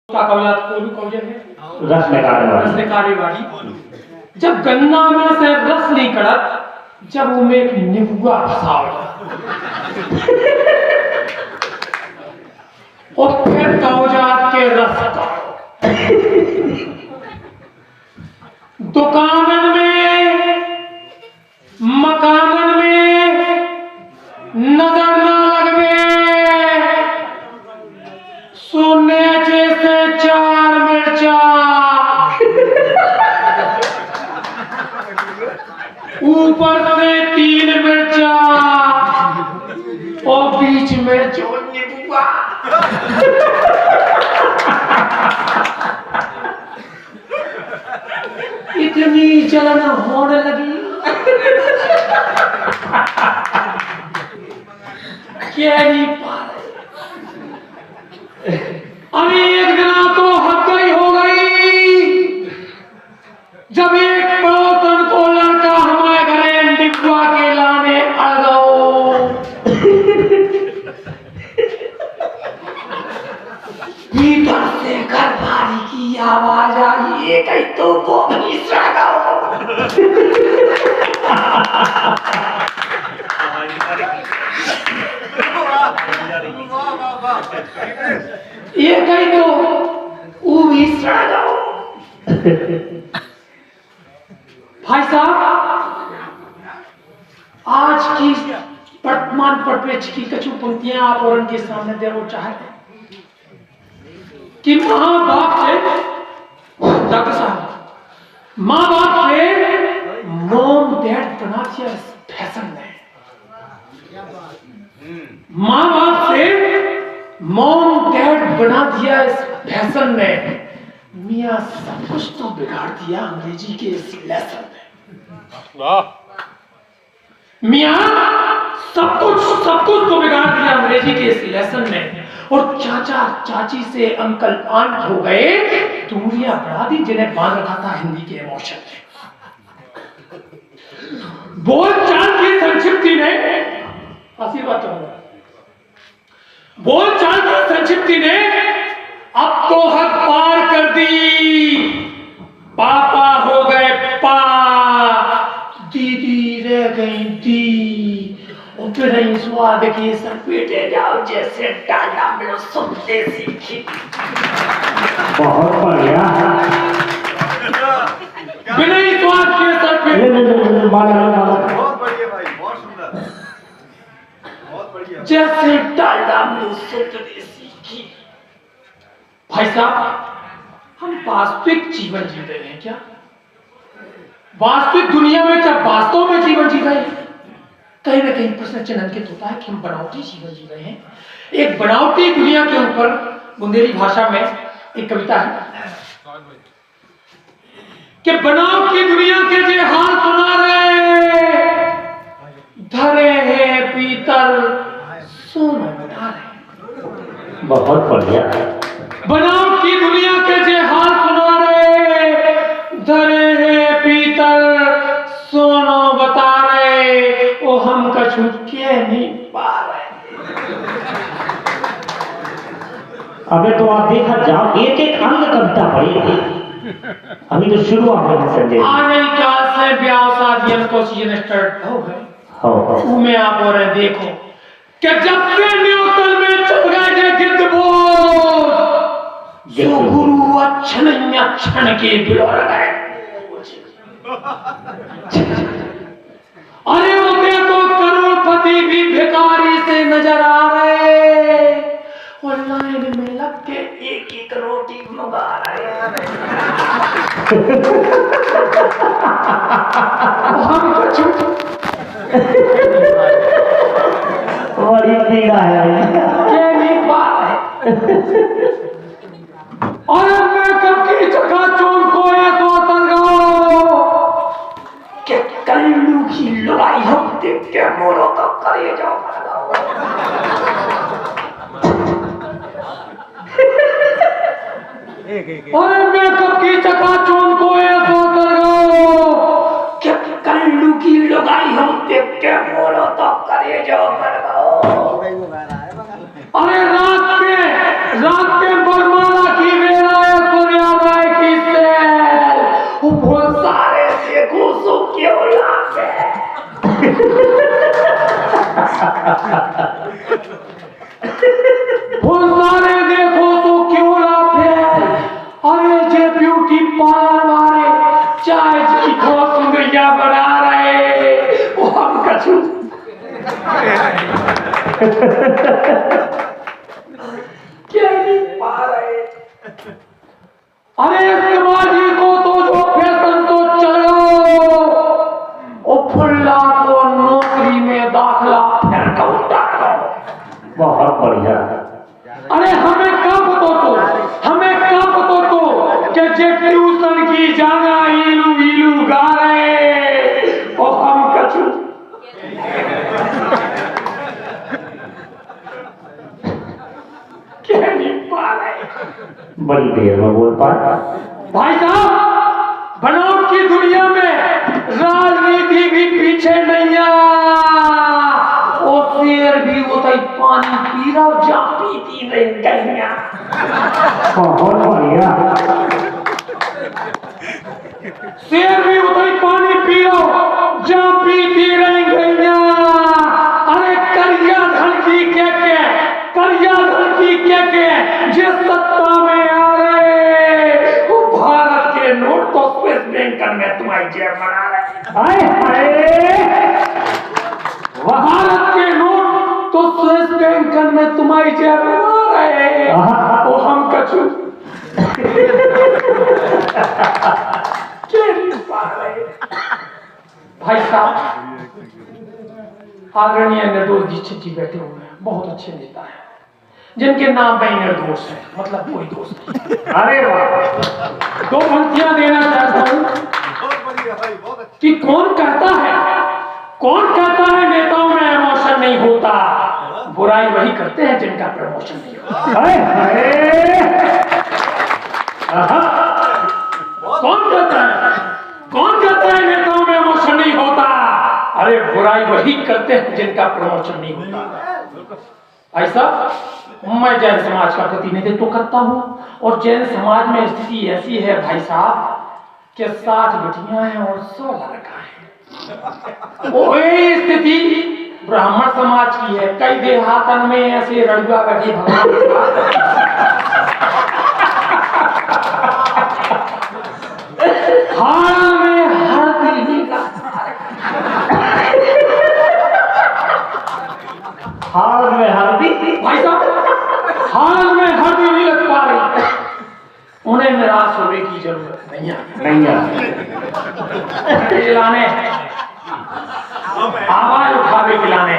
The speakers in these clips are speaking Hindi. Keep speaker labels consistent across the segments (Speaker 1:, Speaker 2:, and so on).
Speaker 1: का कौलाद कोलू कौजे है
Speaker 2: रस
Speaker 1: निकाले वाली जब गन्ना में से रस निकलत जब उनमें एक निबुआ फंसा और फिर कौजात के रस का दुकानन में मकानन में नजर ना लगवे सोने जैसे चार मिर्चा ऊपर से तीन मिर्चा और बीच में जो नींबुआ इतनी जलन होने लगी क्या नहीं पा रहे। अभी एक दिना तो हद ही हो गई जब एक पड़ोसन को लड़का हमारे घरे डिब्बा के लाने आ गओ भीतर से घरवाली की आवाज आई एक ही तो वो भी ये कहीं तो वो भी भाई साहब आज की वर्तमान परिप्रेक्ष्य की कछु पंक्तियां आप और उनके सामने देना चाहते हैं कि माँ बाप से डॉक्टर साहब माँ बाप से मॉम डैड बना दिया इस फैशन ने माँ बाप से मॉम डैड बना दिया इस फैशन ने मियाँ सब कुछ तो बिगाड़ दिया अंग्रेजी के इस लेसन ने मियाँ सब कुछ तो बिगाड़ दिया अंग्रेजी के इस लेसन ने और चाचा चाची से अंकल आंट हो गए दूरियां बढ़ा दी जिन्हें बांध रखा था हिंदी के इमोशन ने बोल चाल की संक्षिप्ति ने आशीर्वाद चाहूंगा बोल चाल की संक्षिप्ति ने अब तो हद पार कर दी पापा हो गए पा दीदी रह गई दी और फिर स्वाद के सलपेटे जाओ जैसे डाला में सुनते सीखी
Speaker 2: बहुत बढ़िया
Speaker 1: बिना स्वाद के सलपेटे
Speaker 3: बहुत बढ़िया भाई, बहुत सुंदर, बहुत बढ़िया।
Speaker 1: जैसे डाला में सुनते सीखी। भाई साहब हम वास्तविक जीवन जी रहे हैं क्या वास्तविक दुनिया में क्या वास्तव में जीवन जी रहे हैं कहीं ना कहीं प्रश्न चिन्ह अंकित होता है कि हम बनावटी जीवन जी रहे हैं एक बनावटी दुनिया के ऊपर बुंदेली भाषा में एक कविता है कि बनावटी दुनिया के जे हाल सुना रहे धरे हैं पीतल सोना बता रहे
Speaker 2: बहुत बढ़िया
Speaker 1: बनावटी दुनिया के जे हाल सुना रहे धरे हैं पीतल सोना बता रहे वो हम कछु के नहीं पा रहे
Speaker 2: अबे तो आप देखा जाओ एक एक अंग कविता पढ़ी अभी तो शुरू आपने संजय
Speaker 1: आने काल से ब्याह शादियों को सीजन स्टार्ट हो गए उमे आप और देखो कि जब से न्यूटन में चल गए गिद्ध बोल जो गुरु अच्छन के बिलोर गए अरे होते तो करोड़पति भी भिखारी से नजर आ रहे और लाइन में लग के एक एक रोटी मंगा रहे हम कुछ
Speaker 2: बड़ी पीड़ा है
Speaker 1: के नहीं पा रहे और मैं कब की जगह चोन को ये तो तरगाओ के कल्लू की लड़ाई हम देख के मोरो तो करे जाओ और मैं कब की जगह चोन को ये तो तरगाओ के कल्लू की लड़ाई हम देख के मोरो तो करे जाओ अरे रात के बरमाला की बेला वो सारे देखो तो क्यों लाफे, अरे जे ब्यूटी पार्लर वाले चाय की बहुत सुंदरिया बना रहे, वो हम कछु क्या नहीं पा रहे। अरे समाजी को तो जो फैशन तो चलो, ओ फुल्ला को नौकरी में दाखला फिर कौटा लो।
Speaker 2: बहुत बढ़िया।
Speaker 1: अरे हमें कब तो कि जे ट्यूशन की जाना इलू इलू गा रहे, ओ हम कछु क्या नहीं पा रहे।
Speaker 2: बड़ी देर में बोल पाए।
Speaker 1: भाई साहब, बनावट की दुनिया में राजनीति भी पीछे नहीं है, और शेर भी उतना ही पानी पी रहा जा पीती नहीं गईया।
Speaker 2: बहुत बढ़िया।
Speaker 1: शेर भी उतना ही पानी पी रहा जा पीती रह गईया। अरे करिया धन की के जिस सत्ता में आ रहे, वो भारत के नोट तो स्विस बैंक में तुम्हारी जेब बना रहे। भारत के नोट तो स्विस बैंक में तुम्हारी जेब बना रहे, वो हम कछु क्या नहीं पा रहे। भाई साहब, आदरणीय निर्दोष दीक्षित जी बैठे हुए हैं, बहुत अच्छे नेता हैं, जिनके नाम में निर्दोष है, मतलब कोई दोष नहीं। अरे वाह, दो पंक्तियां देना चाहता हूं कि कौन कहता है नेताओं में इमोशन नहीं होता, बुराई वही करते हैं जिनका प्रमोशन नहीं होता। कौन कहता है नेताओं में इमोशन नहीं होता? अरे बुराई वही करते हैं जिनका प्रमोशन नहीं होता। ऐसा मैं जैन समाज का प्रतिनिधित्व करता हूं, और जैन समाज में स्थिति ऐसी है भाई साहब कि 60 बेटियां हैं और 100 लड़का है। वो स्थिति ब्राह्मण समाज की है। कई देहातन में ऐसे रड़ुआ बैठी भगवान हाल में हर दिल का
Speaker 2: हाल में हल्दी
Speaker 1: भाई साहब, हाल में हल्दी नहीं लग पा रही, उन्हें निराश होने की जरूरत नहीं है। लाने आवाज उठावे के लाने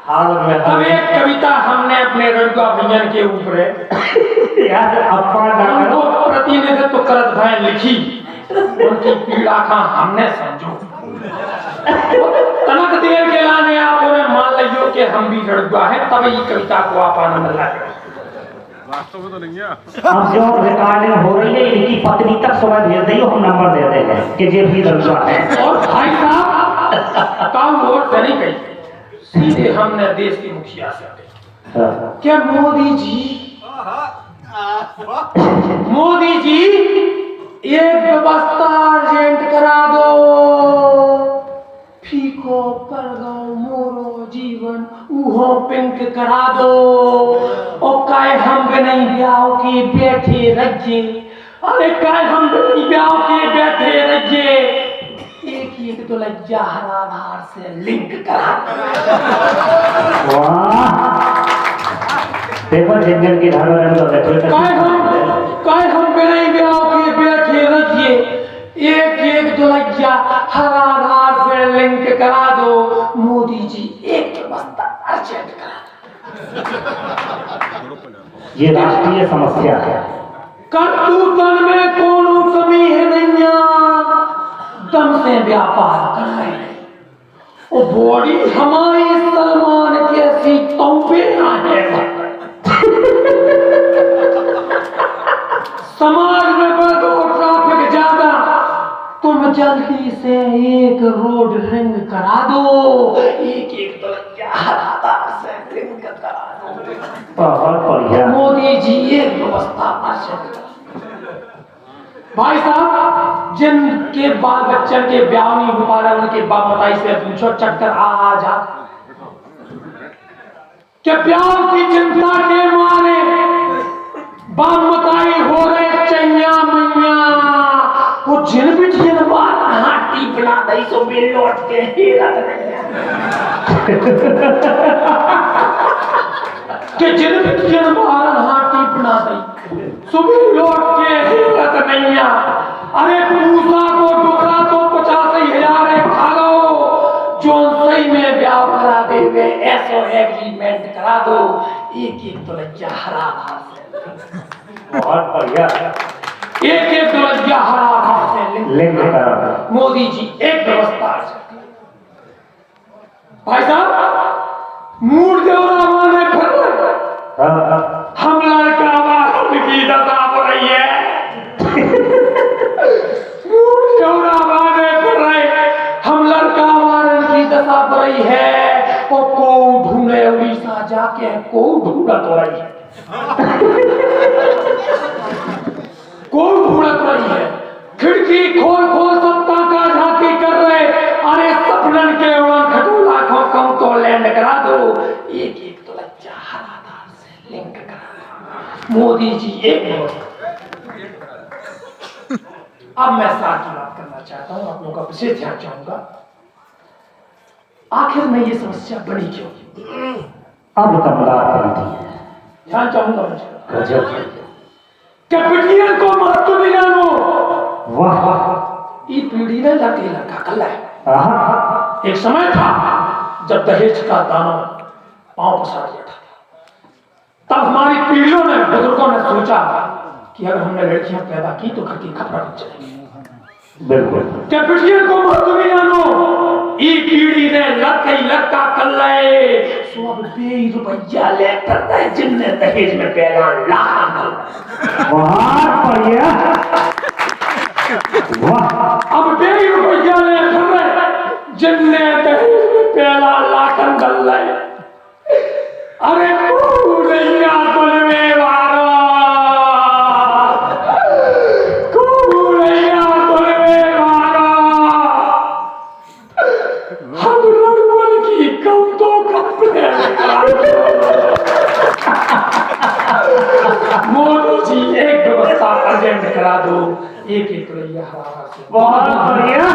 Speaker 2: हाल में
Speaker 1: अब एक कविता हमने अपने रड़ुआ भजन के ऊपर
Speaker 2: यार
Speaker 1: उनको प्रतिनिधित्व करत भाई लिखी, उनकी पीड़ा का हमने समझो। तनक देर के लाने आप उन्हें मान लियो कि हम भी रड़ुआ है, तब ये कविता को आप आनंद लाए।
Speaker 3: वास्तव में तो नहीं है।
Speaker 2: अब जो रिकॉर्डिंग हो रही है, इनकी पत्नी तक सुबह भेज दियो, हम नंबर दे देंगे कि ये भी रड़ुआ है।
Speaker 1: और भाई साहब, काम वोट से नहीं कही, सीधे हमने देश के मुखिया से क्या मोदी जी एक व्यवस्था अर्जेंट करा दो, फीको पर दो मोरो जीवन उहो पिंक करा दो, और काय हम नहीं ब्याह के बैठे रहिए। अरे काय हम नहीं ब्याह के बैठे रहिए, एक तो लज्जा आधार से लिंक करा।
Speaker 2: वाह, देखो जंगल की धारा
Speaker 1: काय हम नहीं ब्याह के बैठे रहिए, एक तो लज्जा हर आधार से लिंक करा दो, मोदी जी एक व्यवस्था अर्जेंट करा दो।
Speaker 2: ये राष्ट्रीय समस्या है।
Speaker 1: करतूतन में कोनो कमी है नैया, दम से व्यापार कर रहे हैं। वो बॉडी हमारी सलमान कैसी तौबे है। समाज में बढ़ो ट्रैफिक ज्यादा, तुम जल्दी से एक रोड रिंग करा दो, एक तो से रिंग करा दो।
Speaker 2: बहुत बढ़िया।
Speaker 1: मोदी जी ये व्यवस्था भाई साहब, जिनके बाल बच्चन के ब्याह नहीं हो पा रहे उनके बाप मताई से पूछो चक्कर आ जा कि ब्याह की चिंता के मारे बाप मताई हो रहे चैया मैया वो जिन बिटियन बार हाटी बना दई सो बिल लौट के हेरत कि जिन बिटियन बार हाटी बना दई सो बिल लौट के हेरत नैया अरे पूसा को टुकड़ा तो 85,000 खा लो जो सही में ब्याह करा दे वे ऐसो एग्रीमेंट करा दो एक तो लज्जा हरा घास
Speaker 2: बहुत बढ़िया
Speaker 1: एक तो लज्जा हरा घास से
Speaker 2: लिंक करा
Speaker 1: मोदी जी एक व्यवस्था भाई साहब मूड देवरा माने फिर हम लड़का वाहन की दशा हो रही है हम लड़का वारन की दशा पर रही है और को ढूंढे उड़ीसा जाके को ढूंढत हो रही है को ढूंढत रही है खिड़की खोल खोल सत्ता का झांकी कर रहे अरे सपनन के उड़न खटोला कम तो लैंड करा दो एक तो लज्जा हरादार से लिंक करा मोदी जी एक अब मैं साथ की बात करना चाहता हूं आप लोगों का विशेष ध्यान चाहूंगा आखिर में ये समस्या बनी क्यों
Speaker 2: अब कमदार बनती है
Speaker 1: ध्यान चाहूंगा मुझे
Speaker 2: गजब
Speaker 1: को महत्व नहीं जानो
Speaker 2: वाह
Speaker 1: ये पीढ़ी में लगे लड़का कल है
Speaker 2: आहा
Speaker 1: एक समय था जब दहेज का दाना पांव पसार बैठा था तब हमारी पीढ़ियों ने बुजुर्गों ने सोचा कि अगर हमने लड़कियां पैदा की तो घर की खपरा बच जाएगी
Speaker 2: बिल्कुल
Speaker 1: कैपिटल को महत्व नहीं जानो ई पीढ़ी ने लड़का कर ले ₹100 लेकर दे जिनने दहेज में पैदा लाख
Speaker 2: बहुत बढ़िया वाह
Speaker 1: अब ₹100 लेकर जिनने दहेज में पैदा लाखन डल ले अरे पूरैया तुलवे वारो पूरैया तुलवे वारो हम लड़वन की कम तो कपड़े मोदी जी एक व्यवस्था अर्जेंट करा दो एक रुपया हरा से
Speaker 2: बहुत बढ़िया